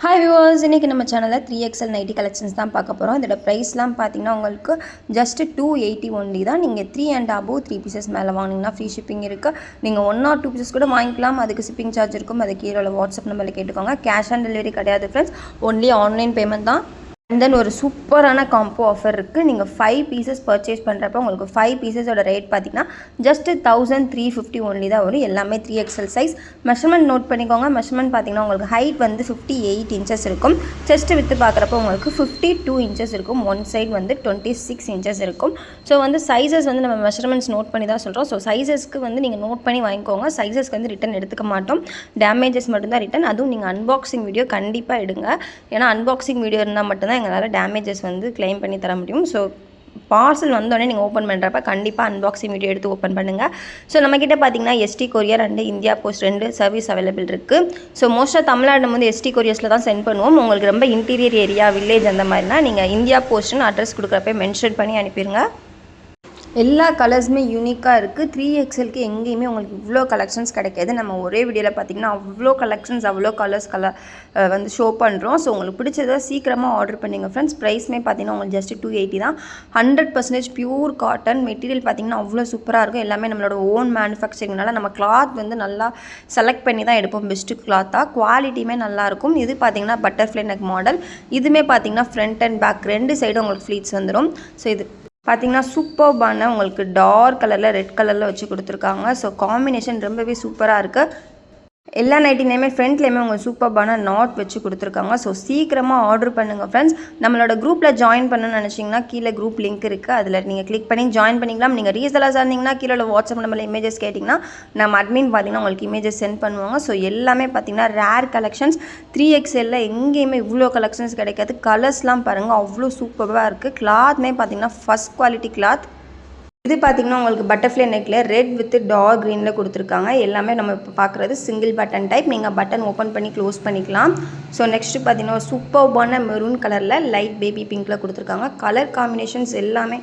Hi viewers, இன்றைக்கி நம்ம சேனலில் 3XL நைட்டி கலெக்ஷன்ஸ் தான் பார்க்க போகிறோம். இதோட ப்ரைஸ்லாம் பார்த்தீங்கன்னா உங்களுக்கு ஜஸ்ட் 280 ஒன்லி தான். நீங்கள் 3 and above 3 பீசஸ் மேலே வாங்கினீங்கன்னா ஃப்ரீ ஷிப்பிங் இருக்குது. நீங்கள் 1 or 2 பீசஸ் கூட வாங்கிக்கலாம். அதுக்கு ஷிப்பிங் சார்ஜ் இருக்கும். அது கீழே வாட்ஸ்அப் நம்பரில் கேட்டுக்கோங்க. கேஷ் ஆன் டெலிவரி கிடையாது ஃப்ரெண்ட்ஸ், ஒன்லி ஆன்லைன் பேமெண்ட் தான். அண்ட் தென் ஒரு சூப்பரான காம்போ ஆஃபர் இருக்குது. நீங்கள் 5 பீசஸ் பர்ச்சேஸ் பண்ணுறப்ப உங்களுக்கு 5 பீசஸோட ரேட் பார்த்தீங்கன்னா ஜஸ்ட் 1350 ஒன்லி தான் வரும். எல்லாமே 3XL சைஸ். மெஷர்மெண்ட் நோட் பண்ணிக்கோங்க. மெஷர்மெண்ட் பார்த்தீங்கன்னா உங்களுக்கு ஹைட் வந்து 58 இன்ச்சஸ் இருக்கும். செஸ்ட் வித்து பார்க்குறப்ப உங்களுக்கு 52 இன்ச்சஸ் இருக்கும். ஒன் சைட் வந்து 26 இன்ச்சஸ் இருக்கும். ஸோ வந்து சைஸஸ் வந்து நம்ம மெஷர்மெண்ட்ஸ் நோட் பண்ணி தான் சொல்கிறோம். ஸோ சைஸஸ்க்கு வந்து நீங்கள் நோட் பண்ணி வாங்கிக்கோங்க. சைஸஸ்க்கு வந்து ரிட்டன் எடுத்துக்க மாட்டோம். டேமேஜஸ் மட்டும்தான் ரிட்டன். அதுவும் நீங்கள் அன்பாக்சிங் வீடியோ கண்டிப்பாக எடுங்க. ஏன்னா அன்பாக்சிங் வீடியோ இருந்தால் மட்டும்தான் எங்களால் டேமேஜஸ் வந்து கிளைம் பண்ணி தர முடியும். ஸோ பார்சல் வந்தோடனே நீங்கள் ஓப்பன் பண்ணுறப்ப கண்டிப்பாக அன்பாக்சிங் வீடியோ எடுத்து ஓப்பன் பண்ணுங்கள். ஸோ நம்மக்கிட்ட பார்த்தீங்கன்னா ST courier and India post 2 service available இருக்குது. ஸோ மோஸ்ட்டாக தமிழ்நாடு வந்து எஸ்டி கொரியர்ஸில் தான் சென்ட் பண்ணுவோம். உங்களுக்கு ரொம்ப இன்டீரியர் ஏரியா, வில்லேஜ் அந்த மாதிரினா நீங்கள் இந்தியா போஸ்ட்னு அட்ரஸ் கொடுக்குறப்ப மென்ஷன் பண்ணி அனுப்பிடுங்க. எல்லா கலர்ஸுமே யூனிக்காக இருக்குது. 3XLக்கு எங்கேயுமே உங்களுக்கு இவ்வளோ கலெக்ஷன்ஸ் கிடைக்காது. நம்ம ஒரே வீடியோவில் பார்த்திங்கன்னா அவ்வளோ கலெக்ஷன்ஸ், அவ்வளோ கலர்ஸ் வந்து ஷோ பண்ணுறோம். ஸோ உங்களுக்கு பிடிச்சதை சீக்கிரமாக ஆர்டர் பண்ணிங்க ஃப்ரெண்ட்ஸ். ப்ரைஸ்மே பார்த்திங்கன்னா உங்களுக்கு ஜஸ்ட் 280 தான். 100% பியூர் காட்டன் மெட்டீரியல் பார்த்திங்கன்னா அவ்வளோ சூப்பராக இருக்கும். எல்லாமே நம்மளோட ஓன் மேனுஃபேக்சரிங்னால நம்ம கிளாத் வந்து நல்லா செலக்ட் பண்ணி தான் எடுப்போம். பெஸ்ட்டு கிளாத்தாக, குவாலிட்டியுமே நல்லாயிருக்கும். இது பார்த்திங்கன்னா பட்டர்ஃப்ளை நெக் மாடல். இதுவுமே பார்த்திங்கன்னா ஃப்ரண்ட் அண்ட் பேக் 2 சைடும் உங்களுக்கு ஃப்ளீட்ஸ் வந்துடும். ஸோ இது பார்த்தீங்கன்னா சூப்பர்பான உங்களுக்கு டார்க் கலரில் ரெட் கலரில் வச்சு கொடுத்துருக்காங்க. ஸோ காம்பினேஷன் ரொம்பவே சூப்பராக இருக்குது. எல்லா நைட்டிலையுமே ஃப்ரண்ட்லேயுமே உங்கள் சூப்பர்பான நாட் வச்சு கொடுத்துருக்காங்க. ஸோ சீக்கிரமாக ஆர்டர் பண்ணுங்கள் ஃப்ரெண்ட்ஸ். நம்மளோட குரூப்பில் ஜாயின் பண்ணணும்னு நினச்சிங்கன்னா கீழே குரூப் லிங்க் இருக்குது. அதில் நீங்கள் கிளிக் பண்ணி ஜாயின் பண்ணிக்கலாம். நீங்கள் ரீசெலர்ஸாக இருந்தீங்கன்னா கீழே வாட்ஸ்அப் நம்பரில் இமேஜஸ் கேட்டிங்கன்னா நம்ம அட்மின் பார்த்தீங்கன்னா உங்களுக்கு இமேஜஸ் சென்ட் பண்ணுவாங்க. ஸோ எல்லாமே பார்த்தீங்கன்னா ரேர் கலெக்ஷன்ஸ். 3XLல எங்கேயுமே இவ்வளோ கலெக்ஷன்ஸ் கிடைக்காது. கலர்ஸ்லாம் பாருங்கள் அவ்வளோ சூப்பராக இருக்குது. கிளாத்மே பார்த்தீங்கன்னா ஃபஸ்ட் குவாலிட்டி கிளாத். இது பார்த்திங்கன்னா உங்களுக்கு பட்டர்ஃப்ளை நெக்கில் ரெட் வித் டார்க் க்ரீனில் கொடுத்துருக்காங்க. எல்லாமே நம்ம இப்போ பார்க்குறது சிங்கிள் பட்டன் டைப். நீங்கள் பட்டன் ஓப்பன் பண்ணி க்ளோஸ் பண்ணிக்கலாம். ஸோ நெக்ஸ்ட்டு பார்த்திங்கன்னா சூப்பர்பான மெரூன் கலரில் லைட் பேபி பிங்க்கில் கொடுத்துருக்காங்க. கலர் காம்பினேஷன்ஸ் எல்லாமே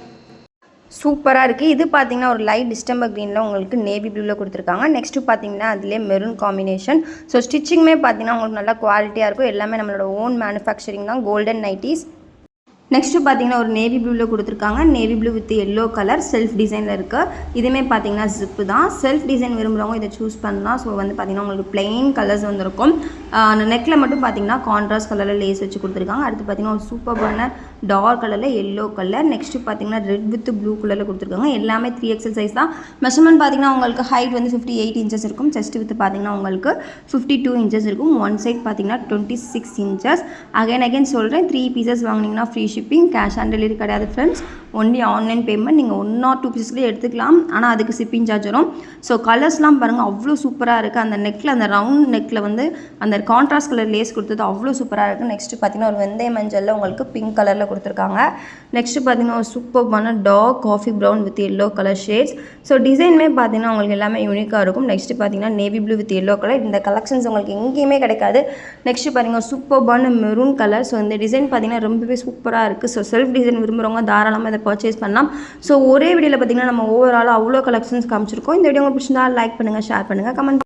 சூப்பராக இருக்குது. இது பார்த்திங்கன்னா ஒரு லைட் டிஸ்டம்பர் க்ரீனில் உங்களுக்கு நேவி ப்ளூவில் கொடுத்துருக்காங்க. நெக்ஸ்ட்டு பார்த்திங்கன்னா அதிலே மெரூன் காம்பினேஷன். ஸோ ஸ்டிச்சிங்குமே பார்த்திங்கன்னா உங்களுக்கு நல்லா குவாலிட்டியாக இருக்கும். எல்லாமே நம்மளோட ஓன் மேனுஃபேக்சரிங் தான். Golden nighties. நெக்ஸ்ட்டு பார்த்தீங்கன்னா ஒரு நேவி ப்ளூவில் கொடுத்துருக்காங்க. Navy blue with yellow colour self டிசைனில் இருக்குது. இதுவுமே பார்த்தீங்கன்னா ஜிப்பு தான். செல்ஃப் டிசைன் விரும்புகிறவங்க இதை சூஸ் பண்ணலாம். ஸோ வந்து பார்த்திங்கன்னா உங்களுக்கு பிளெயின் கலர்ஸ் வந்துருக்கும். அந்த நெக்கில் மட்டும் பார்த்திங்கன்னா கான்ட்ராஸ்ட் கலரில் லேஸ் வச்சு கொடுத்துருக்காங்க. அடுத்து பார்த்திங்கன்னா ஒரு சூப்பரான டார்க் கலரில் எல்லோ கலர். நெக்ஸ்ட்டு பார்த்திங்கன்னா ரெட் வித் ப்ளூ கலரில் கொடுத்துருக்காங்க. எல்லாமே 3XL சைஸ் தான். மெஷர்மெண்ட் பார்த்திங்கன்னா உங்களுக்கு ஹைட் வந்து 58 இன்ச்சஸ் இருக்கும். செஸ்ட் வித் பார்த்திங்கன்னா உங்களுக்கு 52 இன்ச்சஸ் இருக்கும். ஒன் சைட் பார்த்திங்கன்னா 26 இன்ச்சஸ். அகைன் சொல்கிறேன், 3 பீசஸ் வாங்கினீங்கன்னா free shipping. Cash on delivery கிடையாது ஃப்ரெண்ட்ஸ், ஒன்லி ஆன்லைன் பேமெண்ட். நீங்கள் 1 or 2 பீசஸ்லேயே எடுத்துக்கலாம். ஆனால் அதுக்கு ஷிப்பிங் சார்ஜ் வரும். ஸோ கலர்ஸ்லாம் பாருங்கள் அவ்வளோ சூப்பராக இருக்குது. அந்த நெக்கில், அந்த ரவுண்ட் நெக்கில் வந்து அந்த கான்ட்ராஸ்ட் கலர் லேஸ் கொடுத்தது அவ்வளோ சூப்பராக இருக்குது. நெக்ஸ்ட்டு பார்த்தீங்கன்னா ஒரு வெந்தய மஞ்சளில் உங்களுக்கு பிங்க் கலரில் கொடுத்துருக்காங்க. நெக்ஸ்ட்டு பார்த்தீங்கன்னா ஒரு சூப்பர்பான dark coffee brown with yellow colour shades. So டிசைனுமே பார்த்தீங்கன்னா உங்களுக்கு எல்லாமே யூனிக்காக இருக்கும். நெக்ஸ்ட்டு பார்த்தீங்கன்னா navy blue with yellow colour. இந்த கலெக்ஷன்ஸ் உங்களுக்கு எங்கேயுமே கிடைக்காது. நெக்ஸ்ட்டு பார்த்தீங்கன்னா சூப்பர்பான மெரூன் கலர். ஸோ இந்த டிசைன் பார்த்தீங்கன்னா ரொம்பவே சூப்பராக இருக்குது. ஸோ செல்ஃப் டிசைன் விரும்புகிறவங்க தாராளமாக இதை பர்ச்சேஸ் பண்ணலாம். ஸோ ஒரே வீடியோவில் பார்த்தீங்கன்னா நம்ம ஓவராலாக அவ்வளோ கலெக்ஷன்ஸ் காமிச்சிருக்கோம். இந்த வீடியோ உங்களுக்கு பிடிச்சிருந்தா லைக் பண்ணுங்கள், ஷேர் பண்ணுங்கள், கமெண்ட்